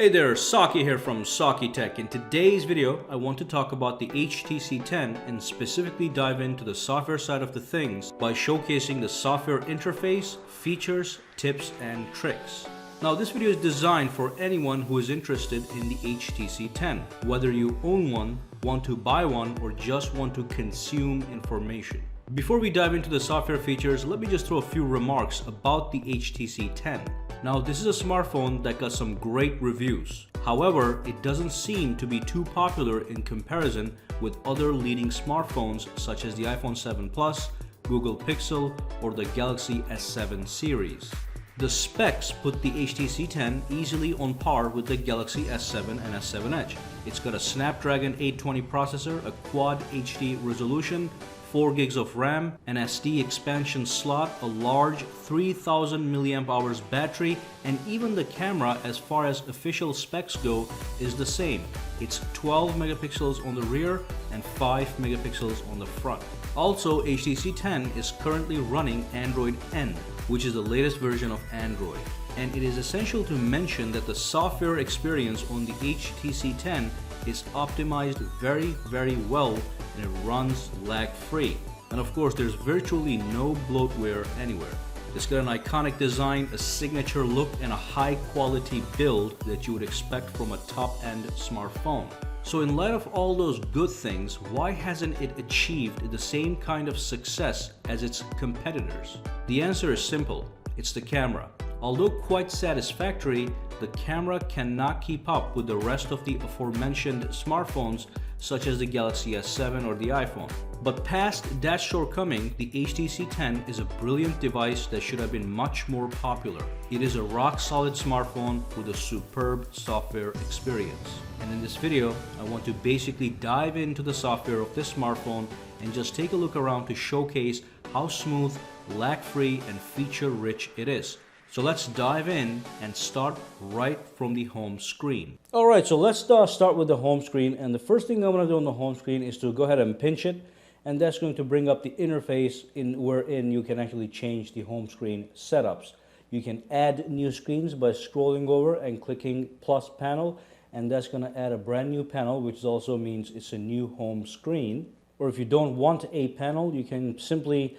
Hey there, Saki here from Sakitech. In today's video, I want to talk about the HTC 10 and specifically dive into the software side of the things by showcasing the software interface, features, tips, and tricks. Now, this video is designed for anyone who is interested in the HTC 10, whether you own one, want to buy one, or just want to consume information. Before we dive into the software features, let me just throw a few remarks about the HTC 10. Now, this is a smartphone that got some great reviews. However, it doesn't seem to be too popular in comparison with other leading smartphones such as the iPhone 7 Plus, Google Pixel, or the Galaxy S7 series. The specs put the HTC 10 easily on par with the Galaxy S7 and S7 Edge. It's got a Snapdragon 820 processor, a Quad HD resolution, 4 gigs of RAM, an SD expansion slot, a large 3000 mAh battery, and even the camera, as far as official specs go, is the same. It's 12 megapixels on the rear and 5 megapixels on the front. Also, HTC 10 is currently running Android N, which is the latest version of Android. And it is essential to mention that the software experience on the HTC 10 is optimized very well, and it runs lag-free. And of course, there's virtually no bloatware anywhere. It's got an iconic design, a signature look, and a high-quality build that you would expect from a top-end smartphone. So in light of all those good things, why hasn't it achieved the same kind of success as its competitors? The answer is simple. It's the camera. Although quite satisfactory, the camera cannot keep up with the rest of the aforementioned smartphones such as the Galaxy S7 or the iPhone. But past that shortcoming, the HTC 10 is a brilliant device that should have been much more popular. It is a rock-solid smartphone with a superb software experience. And in this video, I want to basically dive into the software of this smartphone and just take a look around to showcase how smooth, lag-free, and feature-rich it is. So let's dive in and start right from the home screen. All right, so let's start with the home screen. And the first thing I'm going to do on the home screen is to go ahead and pinch it. And that's going to bring up the interface wherein you can actually change the home screen setups. You can add new screens by scrolling over and clicking plus panel. And that's going to add a brand new panel, which also means it's a new home screen. Or if you don't want a panel, you can simply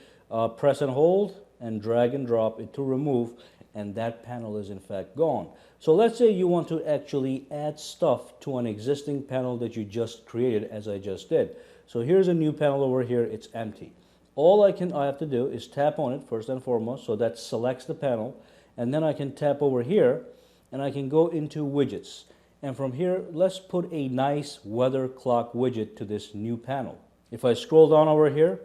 press and hold and drag and drop it to remove, and that panel is in fact gone. So let's say you want to actually add stuff to an existing panel that you just created, as I just did. So here's a new panel over here, it's empty. All I have to do is tap on it first and foremost, so that selects the panel, and then I can tap over here and I can go into widgets. And from here, let's put a nice weather clock widget to this new panel. If I scroll down over here,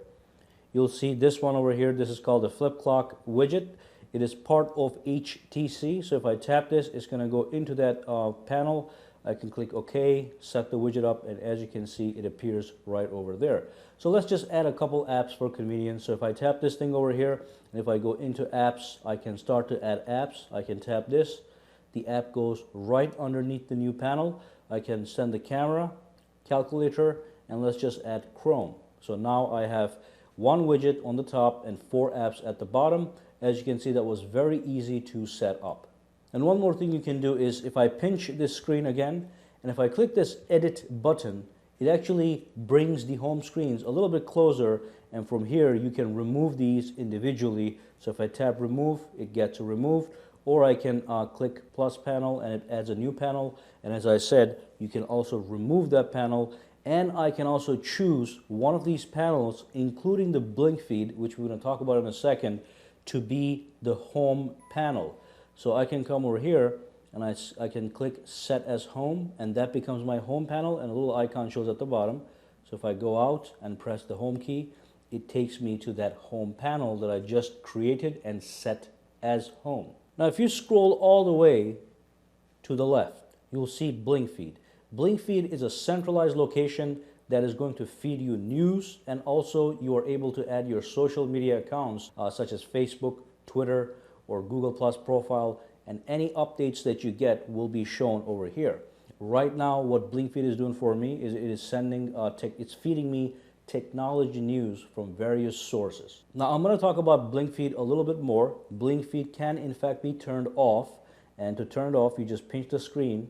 you'll see this one over here. This is called the flip clock widget. It is part of HTC, so if I tap this, it's going to go into that panel. I can click OK, set the widget up, and as you can see, it appears right over there. So let's just add a couple apps for convenience. So if I tap this thing over here, and if I go into apps, I can start to add apps. I can tap this. The app goes right underneath the new panel. I can send the camera, calculator, and let's just add Chrome. So now I have one widget on the top and 4 apps at the bottom. As you can see, that was very easy to set up. And one more thing you can do is if I pinch this screen again, and if I click this edit button, it actually brings the home screens a little bit closer, and from here you can remove these individually. So if I tap remove, it gets removed, or I can click plus panel and it adds a new panel. And as I said, you can also remove that panel, and I can also choose one of these panels, including the blink feed, which we're going to talk about in a second, to be the home panel. So I can come over here and I can click set as home, and that becomes my home panel, and a little icon shows at the bottom. So if I go out and press the home key, it takes me to that home panel that I just created and set as home. Now if you scroll all the way to the left, you'll see blink feed. Blink feed is a centralized location that is going to feed you news, and also you are able to add your social media accounts such as Facebook, Twitter, or Google Plus profile, and any updates that you get will be shown over here. Right now, what blink feed is doing for me is it is sending, it's feeding me technology news from various sources. Now I'm going to talk about blink feed a little bit more. Blink feed can in fact be turned off, and to turn it off, you just pinch the screen.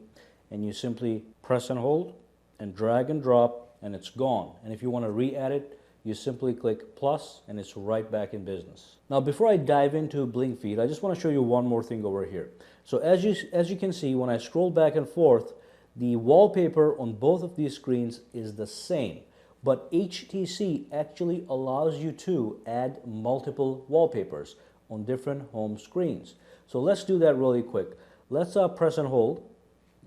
and you simply press and hold and drag and drop, and it's gone. And if you want to re-add it, you simply click plus and it's right back in business. Now before I dive into blink feed, I just want to show you one more thing over here. So as you can see, when I scroll back and forth, the wallpaper on both of these screens is the same. But HTC actually allows you to add multiple wallpapers on different home screens. So let's do that really quick. Let's press and hold,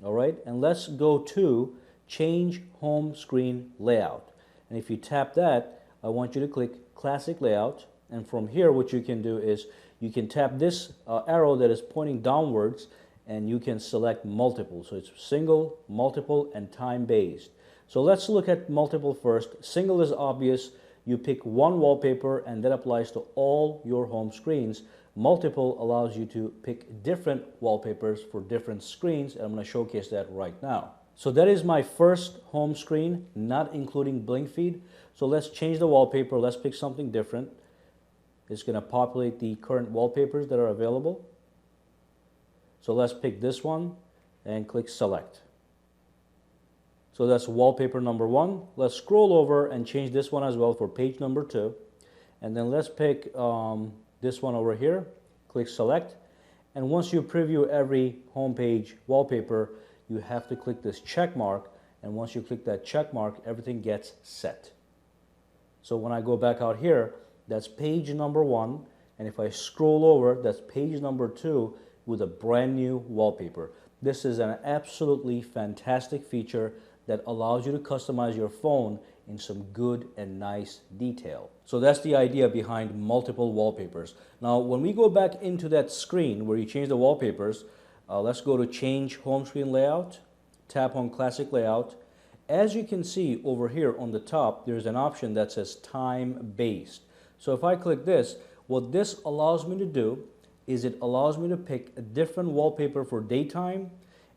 all right? And let's go to change home screen layout. And if you tap that, I want you to click classic layout. And from here, what you can do is you can tap this arrow that is pointing downwards, and you can select multiple. So it's single, multiple, and time-based. So let's look at multiple first. Single is obvious. You pick one wallpaper and that applies to all your home screens. Multiple allows you to pick different wallpapers for different screens, and I'm going to showcase that right now. So that is my first home screen, not including blink feed. So let's change the wallpaper. Let's pick something different. It's going to populate the current wallpapers that are available. So let's pick this one and click select. So that's wallpaper number 1. Let's scroll over and change this one as well for page number 2. And then let's pick this one over here, click select. And once you preview every homepage wallpaper, you have to click this check mark. And once you click that check mark, everything gets set. So when I go back out here, that's page number 1. And if I scroll over, that's page number 2 with a brand new wallpaper. This is an absolutely fantastic feature that allows you to customize your phone in some good and nice detail. So that's the idea behind multiple wallpapers. Now, when we go back into that screen where you change the wallpapers, let's go to change home screen layout, tap on classic layout. As you can see over here on the top, there's an option that says time-based. So if I click this, what this allows me to do is it allows me to pick a different wallpaper for daytime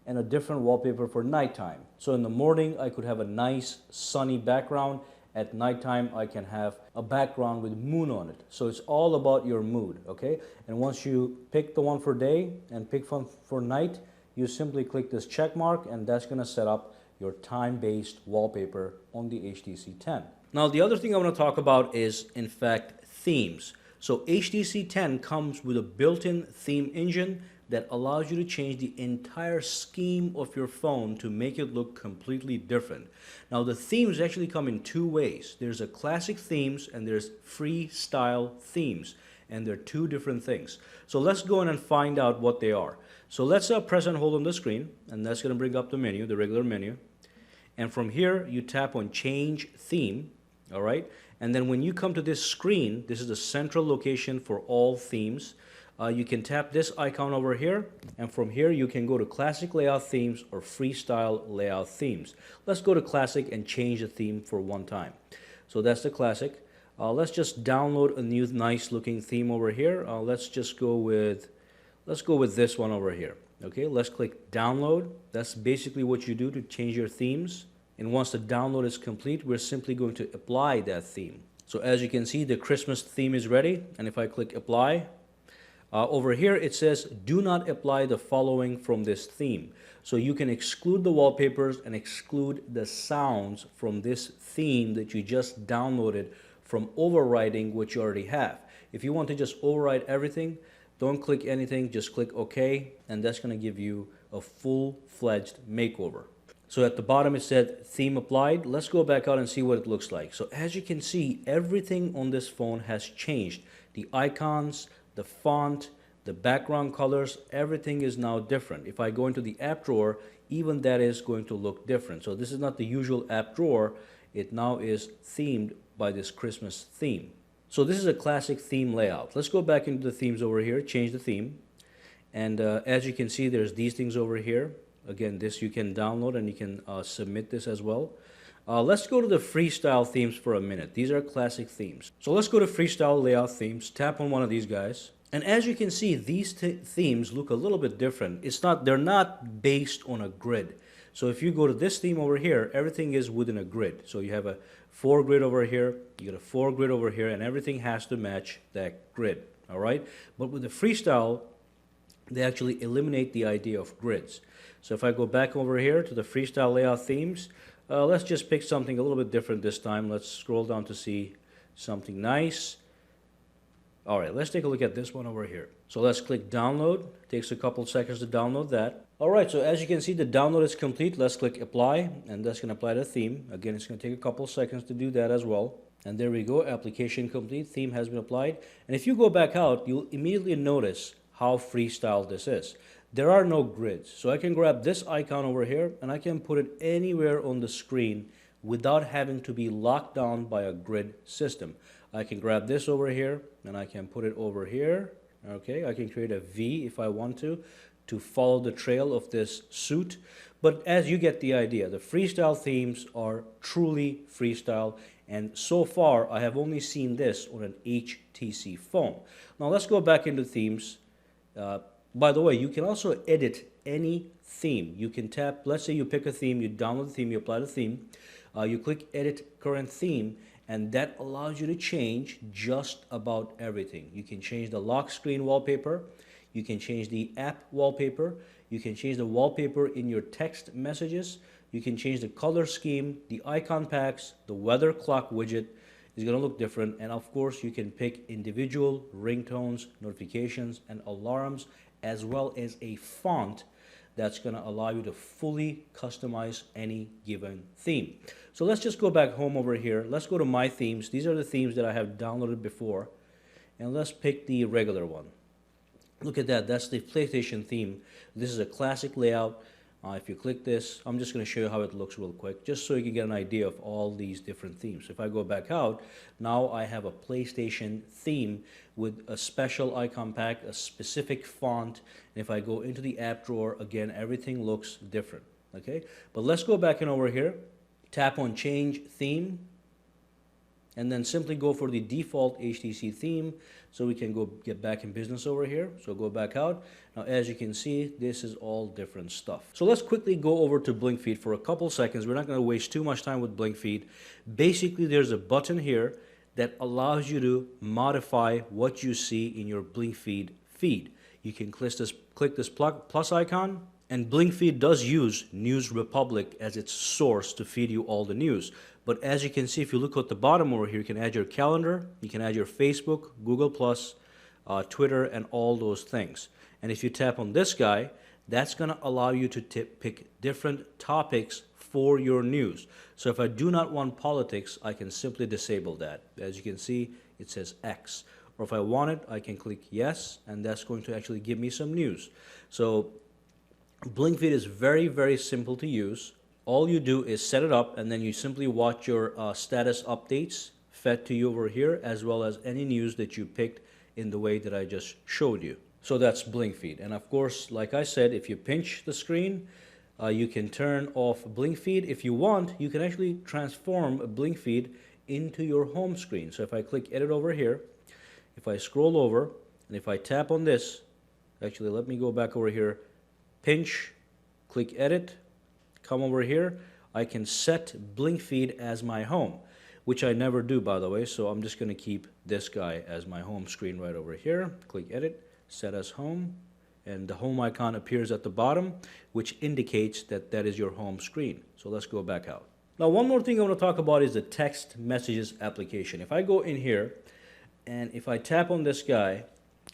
and a different wallpaper for nighttime. So in the morning, I could have a nice sunny background. At nighttime, I can have a background with moon on it. So it's all about your mood, okay? And once you pick the one for day and pick one for night, you simply click this check mark, and that's gonna set up your time-based wallpaper on the HTC 10. Now, the other thing I wanna talk about is, in fact, themes. So HTC 10 comes with a built-in theme engine that allows you to change the entire scheme of your phone to make it look completely different. Now, the themes actually come in 2 ways. There's a classic themes and there's freestyle themes, and they're 2 different things. So let's go in and find out what they are. So let's press and hold on the screen, and that's going to bring up the menu, the regular menu. And from here, you tap on change theme, all right? And then when you come to this screen, this is the central location for all themes. You can tap this icon over here, and from here you can go to classic layout themes or freestyle layout themes. Let's go to classic and change the theme for one time. So that's the classic. Let's just download a new nice looking theme over here. Let's go with this one over here. Okay, let's click download. That's basically what you do to change your themes. And once the download is complete, we're simply going to apply that theme. So as you can see, the Christmas theme is ready. And if I click apply, over here it says do not apply the following from this theme. So you can exclude the wallpapers and exclude the sounds from this theme that you just downloaded from overriding what you already have. If you want to just override everything, don't click anything, just click OK, and that's going to give you a full-fledged makeover. So at the bottom it said theme applied. Let's go back out and see what it looks like. So as you can see, everything on this phone has changed. The icons, the font, the background colors, everything is now different. If I go into the app drawer, even that is going to look different. So this is not the usual app drawer. It now is themed by this Christmas theme. So this is a classic theme layout. Let's go back into the themes over here, change the theme. And as you can see, there's these things over here. Again, this you can download and you can submit this as well. Let's go to the freestyle themes for a minute. These are classic themes. So let's go to freestyle layout themes, tap on one of these guys. And as you can see, these themes look a little bit different. They're not based on a grid. So if you go to this theme over here, everything is within a grid. So you have a 4 grid over here, you got a 4 grid over here, and everything has to match that grid, all right? But with the freestyle, they actually eliminate the idea of grids. So if I go back over here to the freestyle layout themes, let's just pick something a little bit different this time. Let's scroll down to see something nice. All right, let's take a look at this one over here. So let's click download. It takes a couple seconds to download that. All right, so as you can see, the download is complete. Let's click apply, and that's going to apply the theme. Again, it's going to take a couple seconds to do that as well. And there we go, application complete, theme has been applied. And if you go back out, you'll immediately notice how freestyle this is. There are no grids, so I can grab this icon over here and I can put it anywhere on the screen without having to be locked down by a grid system. I can grab this over here and I can put it over here. Okay, I can create a V if I want to follow the trail of this suit. But as you get the idea, the freestyle themes are truly freestyle, and so far I have only seen this on an HTC phone. Now let's go back into themes. By the way, you can also edit any theme. You can tap, let's say you pick a theme, you download the theme, you apply the theme, you click edit current theme, and that allows you to change just about everything. You can change the lock screen wallpaper, you can change the app wallpaper, you can change the wallpaper in your text messages, you can change the color scheme, the icon packs, the weather clock widget is going to look different, and of course you can pick individual ringtones, notifications, and alarms, as well as a font that's going to allow you to fully customize any given theme. So let's just go back home over here. Let's go to my themes. These are the themes that I have downloaded before, and let's pick the regular one. Look at that, that's the PlayStation theme. This is a classic layout. If you click this, I'm just going to show you how it looks real quick, just so you can get an idea of all these different themes. If I go back out, now I have a PlayStation theme with a special icon pack, a specific font, and if I go into the app drawer, again, everything looks different, okay? But let's go back in over here, tap on change theme, and then simply go for the default HTC theme so we can go get back in business over here. So go back out. Now as you can see, this is all different stuff. So let's quickly go over to Blink Feed for a couple seconds. We're not going to waste too much time with Blink Feed. Basically, there's a button here that allows you to modify what you see in your Blink Feed feed. You can click this plus icon, and Blink Feed does use News Republic as its source to feed you all the news. But as you can see, if you look at the bottom over here, you can add your calendar, you can add your Facebook, Google+, Twitter, and all those things. And if you tap on this guy, that's going to allow you to pick different topics for your news. So if I do not want politics, I can simply disable that. As you can see, it says X. Or if I want it, I can click yes, and that's going to actually give me some news. So Blink Feed is very, very simple to use. All you do is set it up, and then you simply watch your status updates fed to you over here, as well as any news that you picked in the way that I just showed you. So that's Blink Feed. And of course, like I said, if you pinch the screen, you can turn off Blink Feed. If you want, you can actually transform Blink Feed into your home screen. So if I click edit over here, if I scroll over, and if I tap on this, actually let me go back over here, pinch, click edit, come over here, I can set Blink Feed as my home, which I never do, by the way, so I'm just going to keep this guy as my home screen right over here. Click edit, set as home, and the home icon appears at the bottom, which indicates that that is your home screen. So let's go back out. Now, one more thing I want to talk about is the text messages application. If I go in here, and if I tap on this guy,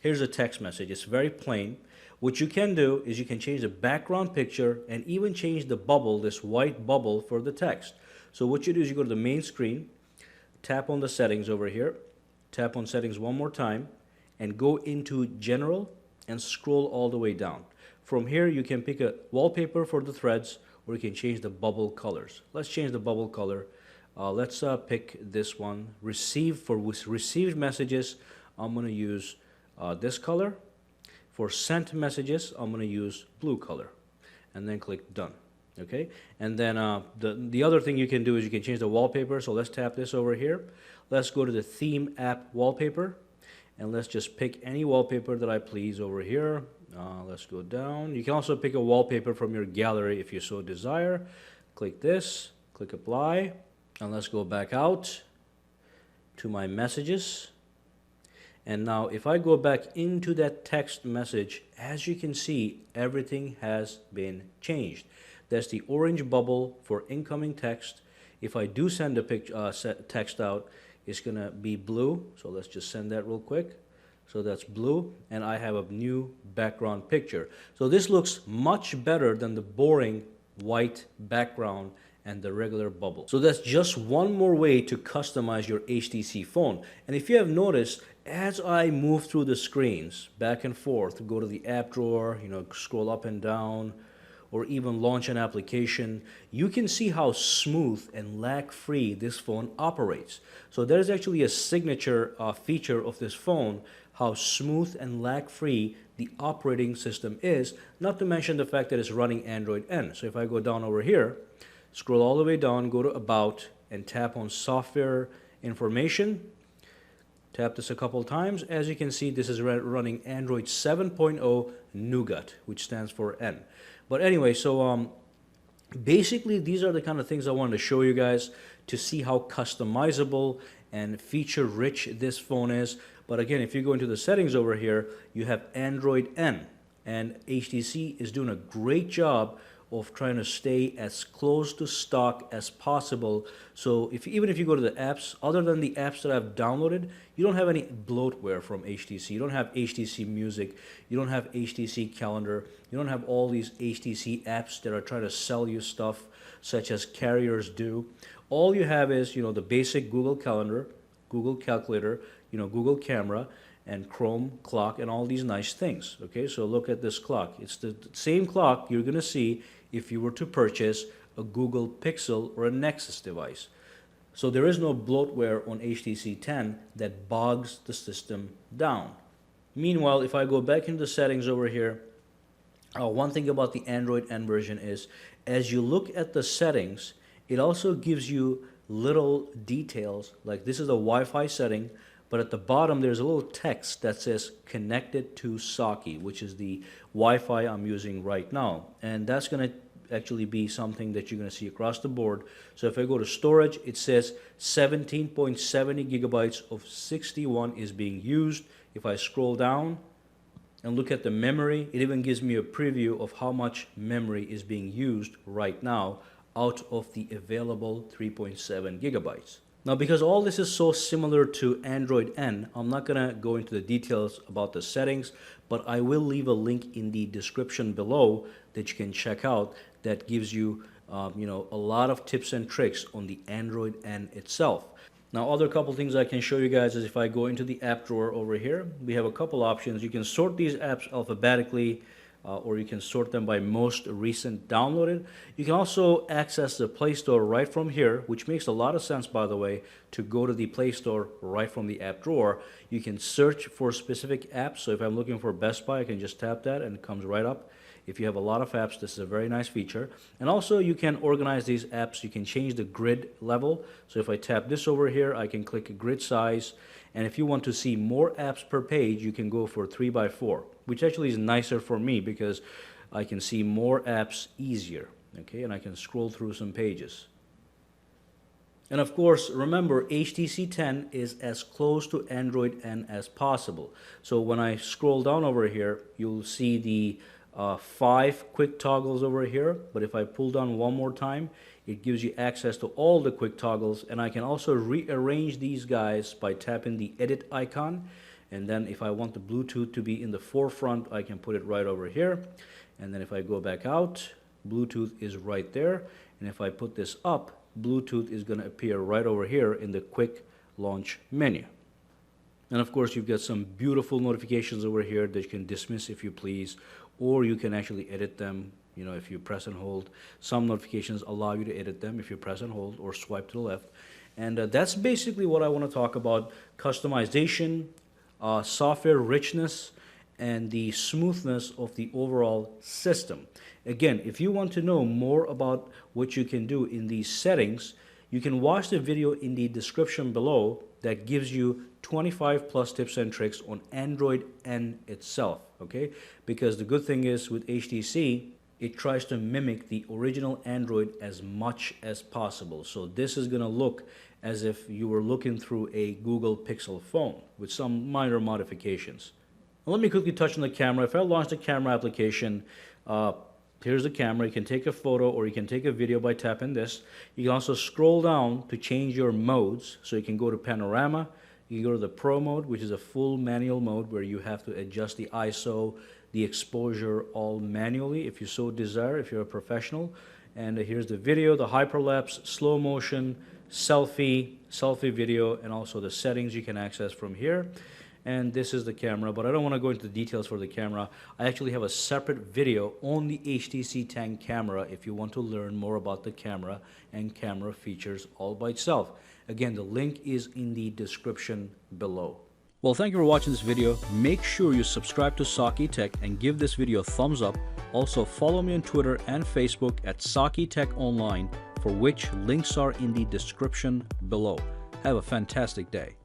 here's a text message. It's very plain. What you can do is you can change the background picture and even change the bubble, this white bubble, for the text. So what you do is you go to the main screen, tap on the settings over here, tap on settings one more time, and go into general and scroll all the way down. From here you can pick a wallpaper for the threads, or you can change the bubble colors. Let's change the bubble color. Let's pick this one. Receive, for received messages, I'm going to use this color. For sent messages, I'm going to use blue color, and then click done. Okay, and then the other thing you can do is you can change the wallpaper. So let's tap this over here. Let's go to the theme app wallpaper, and let's just pick any wallpaper that I please over here. Let's go down. You can also pick a wallpaper from your gallery if you so desire. Click this, click apply, and let's go back out to my messages. And now if I go back into that text message, as you can see, everything has been changed. That's the orange bubble for incoming text. If I do send a text out, it's gonna be blue. So let's just send that real quick. So that's blue, and I have a new background picture. So this looks much better than the boring white background and the regular bubble. So that's just one more way to customize your HTC phone. And if you have noticed, as I move through the screens back and forth, go to the app drawer, scroll up and down, or even launch an application, you can see how smooth and lag-free this phone operates. So there's actually a signature feature of this phone, how smooth and lag-free the operating system is, not to mention the fact that it's running Android N. So if I go down over here, scroll all the way down, go to About, and tap on Software Information. Tap this a couple times. As you can see, this is running Android 7.0 Nougat, which stands for N. But anyway, so basically these are the kind of things I wanted to show you guys to see how customizable and feature-rich this phone is. But again, if you go into the settings over here, you have Android N, and HTC is doing a great job of trying to stay as close to stock as possible. So even if you go to the apps, other than the apps that I've downloaded, you don't have any bloatware from HTC. You don't have HTC Music. You don't have HTC Calendar. You don't have all these HTC apps that are trying to sell you stuff, such as carriers do. All you have is, the basic Google Calendar, Google Calculator, Google Camera, and Chrome clock, and all these nice things. Okay, so look at this clock. It's the same clock you're going to see if you were to purchase a Google Pixel or a Nexus device. So there is no bloatware on HTC 10 that bogs the system down. Meanwhile, if I go back into the settings over here, one thing about the Android N version is, as you look at the settings, it also gives you little details, like this is a Wi-Fi setting, but at the bottom there's a little text that says connected to Saki, which is the Wi-Fi I'm using right now. And that's going to actually be something that you're going to see across the board. So if I go to storage, it says 17.70 gigabytes of 61 is being used. If I scroll down and look at the memory, it even gives me a preview of how much memory is being used right now out of the available 3.7 gigabytes. Now, because all this is so similar to Android N, I'm not going to go into the details about the settings, but I will leave a link in the description below that you can check out that gives you, a lot of tips and tricks on the Android N itself. Now, other couple things I can show you guys is if I go into the app drawer over here, we have a couple options. You can sort these apps alphabetically, or you can sort them by most recent downloaded. You can also access the Play Store right from here, which makes a lot of sense, by the way, to go to the Play Store right from the app drawer. You can search for specific apps. So if I'm looking for Best Buy, I can just tap that and it comes right up. If you have a lot of apps, this is a very nice feature. And also you can organize these apps. You can change the grid level. So if I tap this over here, I can click grid size. And if you want to see more apps per page, you can go for 3x4, which actually is nicer for me because I can see more apps easier, okay? And I can scroll through some pages. And of course, remember, HTC 10 is as close to Android N as possible. So when I scroll down over here, you'll see the 5 quick toggles over here. But if I pull down one more time, it gives you access to all the quick toggles, and I can also rearrange these guys by tapping the edit icon. And then if I want the Bluetooth to be in the forefront, I can put it right over here. And then if I go back out, Bluetooth is right there. And if I put this up, Bluetooth is going to appear right over here in the quick launch menu. And of course, you've got some beautiful notifications over here that you can dismiss if you please, or you can actually edit them. If you press and hold, some notifications allow you to edit them if you press and hold or swipe to the left. And that's basically what I want to talk about: customization, software richness, and the smoothness of the overall system. Again, if you want to know more about what you can do in these settings, you can watch the video in the description below that gives you 25 plus tips and tricks on Android N itself, okay? Because the good thing is with HTC, it tries to mimic the original Android as much as possible. So this is going to look as if you were looking through a Google Pixel phone with some minor modifications. Now, let me quickly touch on the camera. If I launch the camera application, here's the camera. You can take a photo or you can take a video by tapping this. You can also scroll down to change your modes. So you can go to panorama, you can go to the Pro mode, which is a full manual mode where you have to adjust the ISO, the exposure all manually if you so desire, if you're a professional. And here's the video, the hyperlapse, slow motion, selfie video, and also the settings you can access from here. And this is the camera, but I don't want to go into the details for the camera. I actually have a separate video on the HTC 10 camera if you want to learn more about the camera and camera features all by itself. Again, the link is in the description below. Well, thank you for watching this video. Make sure you subscribe to sakitech and give this video a thumbs up. Also, follow me on Twitter and Facebook at sakitech online, for which links are in the description below. Have a fantastic day.